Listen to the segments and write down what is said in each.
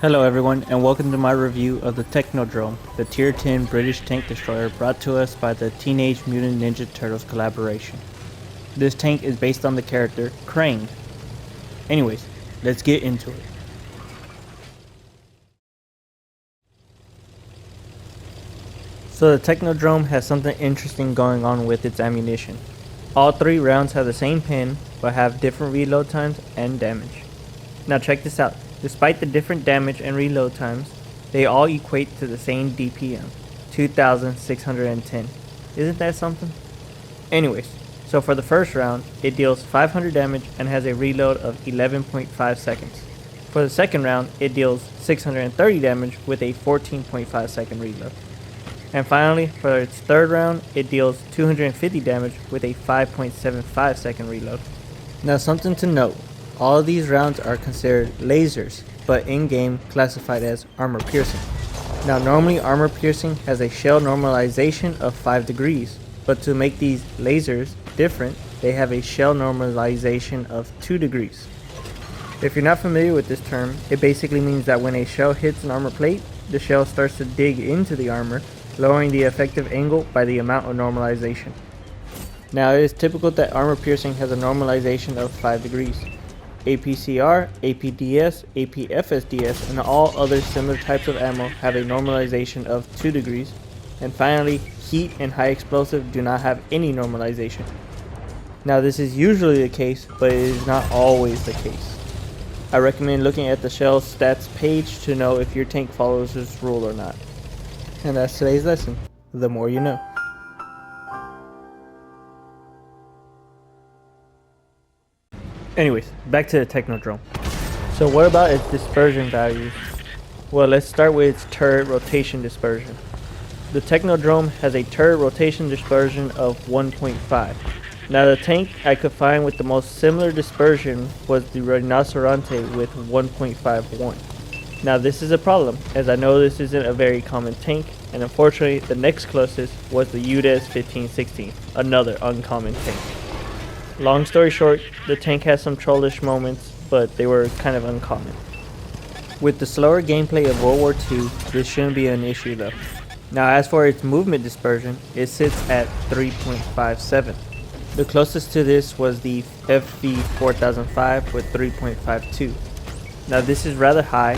Hello everyone, and welcome to my review of the Technodrome, the Tier 10 British tank destroyer brought to us by the Teenage Mutant Ninja Turtles collaboration. This tank is based on the character Krang. Anyways, let's get into it. So the Technodrome has something interesting going on with its ammunition. All three rounds have the same pin, but have different reload times and damage. Now check this out. Despite the different damage and reload times, they all equate to the same DPM, 2610. Isn't that something? Anyways, so for the first round, it deals 500 damage and has a reload of 11.5 seconds. For the second round, it deals 630 damage with a 14.5 second reload. And finally, for its third round, it deals 250 damage with a 5.75 second reload. Now something to note. All of these rounds are considered lasers, but in-game classified as armor piercing. Now normally armor piercing has a shell normalization of 5 degrees, but to make these lasers different, they have a shell normalization of 2 degrees. If you're not familiar with this term, it basically means that when a shell hits an armor plate, the shell starts to dig into the armor, lowering the effective angle by the amount of normalization. Now it is typical that armor piercing has a normalization of 5 degrees. APCR, APDS, APFSDS, and all other similar types of ammo have a normalization of 2 degrees. And finally, heat and high explosive do not have any normalization. Now this is usually the case, but it is not always the case. I recommend looking at the shell stats page to know if your tank follows this rule or not. And that's today's lesson. The more you know. Anyways, back to the Technodrome. So what about its dispersion values? Well, let's start with its turret rotation dispersion. The Technodrome has a turret rotation dispersion of 1.5. Now the tank I could find with the most similar dispersion was the Rhinoceronte with 1.51. Now this is a problem, as I know this isn't a very common tank, and unfortunately the next closest was the UDES 1516, another uncommon tank. Long story short, the tank has some trollish moments, but they were kind of uncommon. With the slower gameplay of World War II, this shouldn't be an issue though. Now as for its movement dispersion, it sits at 3.57. The closest to this was the FV4005 with 3.52. Now this is rather high,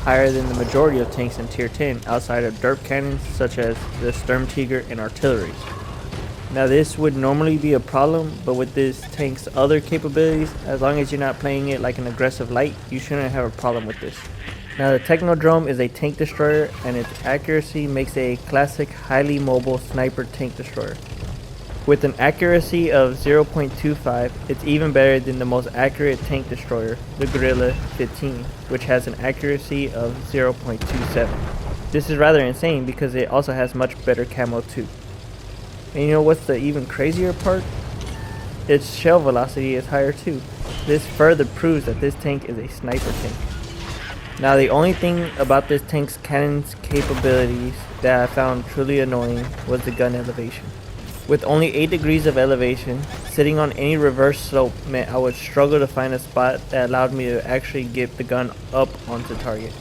higher than the majority of tanks in Tier 10 outside of derp cannons such as the Sturmtiger and artillery. Now this would normally be a problem, but with this tank's other capabilities, as long as you're not playing it like an aggressive light, you shouldn't have a problem with this. Now the Technodrome is a tank destroyer, and its accuracy makes it a classic highly mobile sniper tank destroyer. With an accuracy of 0.25, it's even better than the most accurate tank destroyer, the Gorilla 15, which has an accuracy of 0.27. This is rather insane because it also has much better camo too. And you know what's the even crazier part? Its shell velocity is higher too. This further proves that this tank is a sniper tank. Now the only thing about this tank's cannon's capabilities that I found truly annoying was the gun elevation. With only 8 degrees of elevation, sitting on any reverse slope meant I would struggle to find a spot that allowed me to actually get the gun up onto target.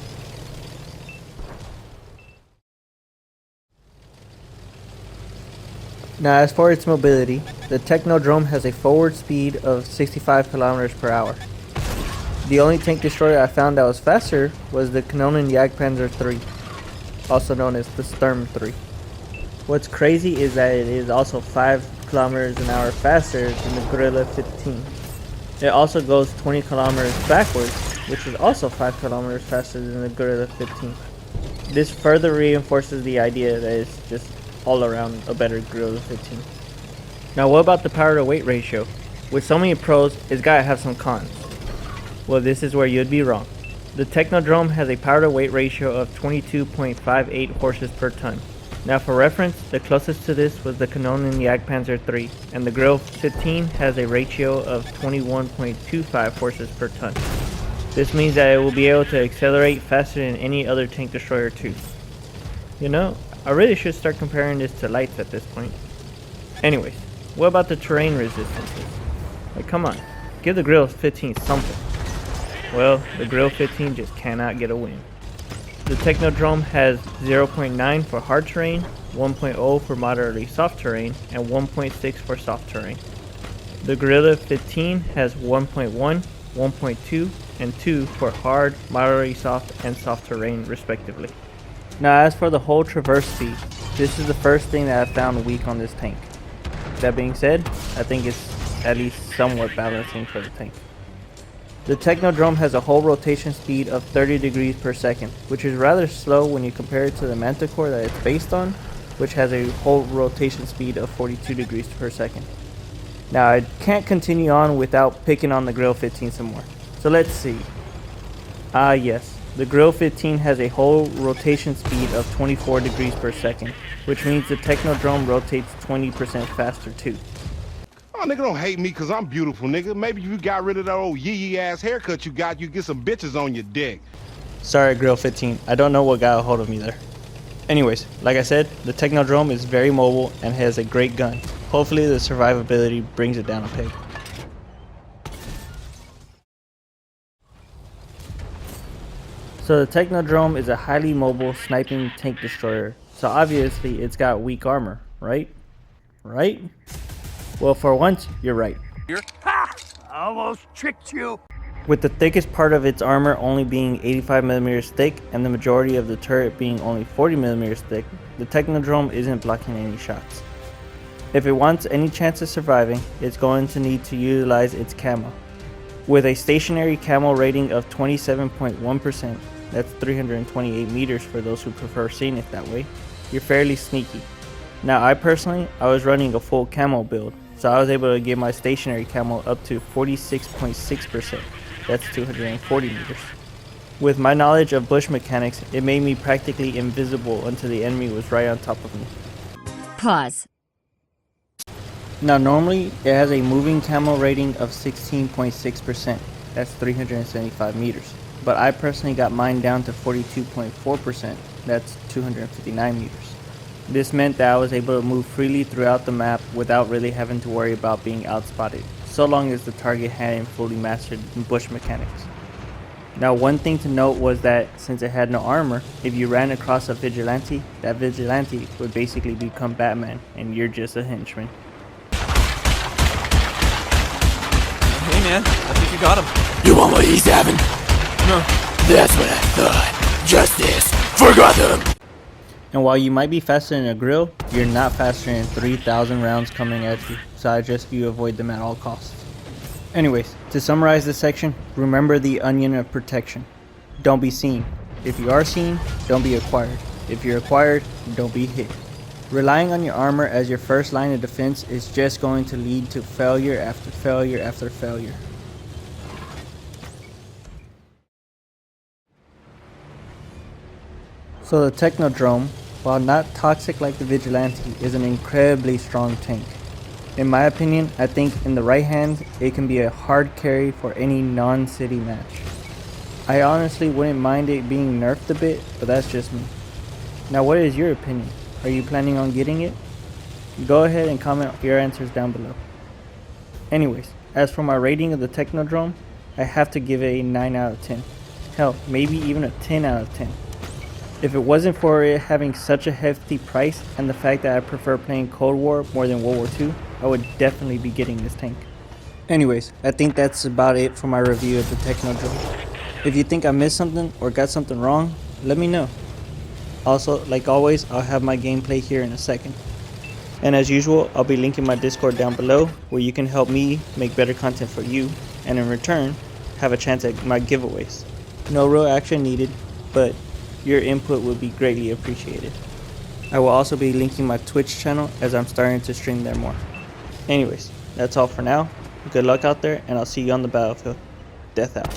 Now as for its mobility, the Technodrome has a forward speed of 65 kilometers per hour. The only tank destroyer I found that was faster was the Kanonen Jagdpanzer III, also known as the Sturm III. What's crazy is that it is also 5 kilometers an hour faster than the Gorilla 15. It also goes 20 kilometers backwards, which is also 5 kilometers faster than the Gorilla 15. This further reinforces the idea that it's just all around a better Gorilla 15. Now what about the power to weight ratio? With so many pros, it's gotta have some cons. Well, this is where you'd be wrong. The Technodrome has a power to weight ratio of 22.58 horses per ton. Now for reference, the closest to this was the Kanonen Jagdpanzer III, and the Gorilla 15 has a ratio of 21.25 horses per ton. This means that it will be able to accelerate faster than any other tank destroyer too. You know, I really should start comparing this to lights at this point. Anyways, what about the terrain resistances? Like, come on, give the Gorilla 15 something. Well, the Gorilla 15 just cannot get a win. The Technodrome has 0.9 for hard terrain, 1.0 for moderately soft terrain, and 1.6 for soft terrain. The Gorilla 15 has 1.1, 1.2, and 2 for hard, moderately soft, and soft terrain respectively. Now as for the whole traverse speed, this is the first thing that I found weak on this tank. That being said, I think it's at least somewhat balancing for the tank. The Technodrome has a whole rotation speed of 30 degrees per second, which is rather slow when you compare it to the Manticore that it's based on, which has a whole rotation speed of 42 degrees per second. Now I can't continue on without picking on the Grill 15 some more. So let's see. Yes, the Grill 15 has a whole rotation speed of 24 degrees per second, which means the Technodrome rotates 20% faster too. Oh, nigga, don't hate me because I'm beautiful, nigga. Maybe if you got rid of that old yee-yee ass haircut you got, you get some bitches on your dick. Sorry, Grill 15. I don't know what got a hold of me there. Anyways, like I said, the Technodrome is very mobile and has a great gun. Hopefully the survivability brings it down a peg. So the Technodrome is a highly mobile sniping tank destroyer. So obviously it's got weak armor, right? Right? Well, for once, you're right. Ha! I almost tricked you. With the thickest part of its armor only being 85mm thick and the majority of the turret being only 40mm thick, the Technodrome isn't blocking any shots. If it wants any chance of surviving, it's going to need to utilize its camo. With a stationary camo rating of 27.1%, that's 328 meters for those who prefer seeing it that way, you're fairly sneaky. Now I was running a full camo build, so I was able to get my stationary camo up to 46.6%, that's 240 meters. With my knowledge of bush mechanics, it made me practically invisible until the enemy was right on top of me. Pause. Now normally it has a moving camo rating of 16.6%, that's 375 meters, but I personally got mine down to 42.4%, that's 259 meters. This meant that I was able to move freely throughout the map without really having to worry about being outspotted, so long as the target hadn't fully mastered bush mechanics. Now one thing to note was that since it had no armor, if you ran across a vigilante, that vigilante would basically become Batman and you're just a henchman. Hey man, I think you got him. You want what he's having? No. That's what I thought. Justice for Gotham! And while you might be faster than a grill, you're not faster than 3,000 rounds coming at you, so I suggest you avoid them at all costs. Anyways, to summarize this section, remember the onion of protection. Don't be seen. If you are seen, don't be acquired. If you're acquired, don't be hit. Relying on your armor as your first line of defense is just going to lead to failure after failure after failure. So the Technodrome, while not toxic like the Vigilante, is an incredibly strong tank. In my opinion, I think in the right hands, it can be a hard carry for any non-city match. I honestly wouldn't mind it being nerfed a bit, but that's just me. Now what is your opinion? Are you planning on getting it? Go ahead and comment your answers down below. Anyways, as for my rating of the Technodrome, I have to give it a 9 out of 10. Hell, maybe even a 10 out of 10. If it wasn't for it having such a hefty price and the fact that I prefer playing Cold War more than World War II, I would definitely be getting this tank. Anyways, I think that's about it for my review of the Technodrome. If you think I missed something or got something wrong, let me know. Also, like always, I'll have my gameplay here in a second. And as usual, I'll be linking my Discord down below where you can help me make better content for you and in return, have a chance at my giveaways. No real action needed, but your input would be greatly appreciated. I will also be linking my Twitch channel as I'm starting to stream there more. Anyways, that's all for now. Good luck out there and I'll see you on the battlefield. Death out.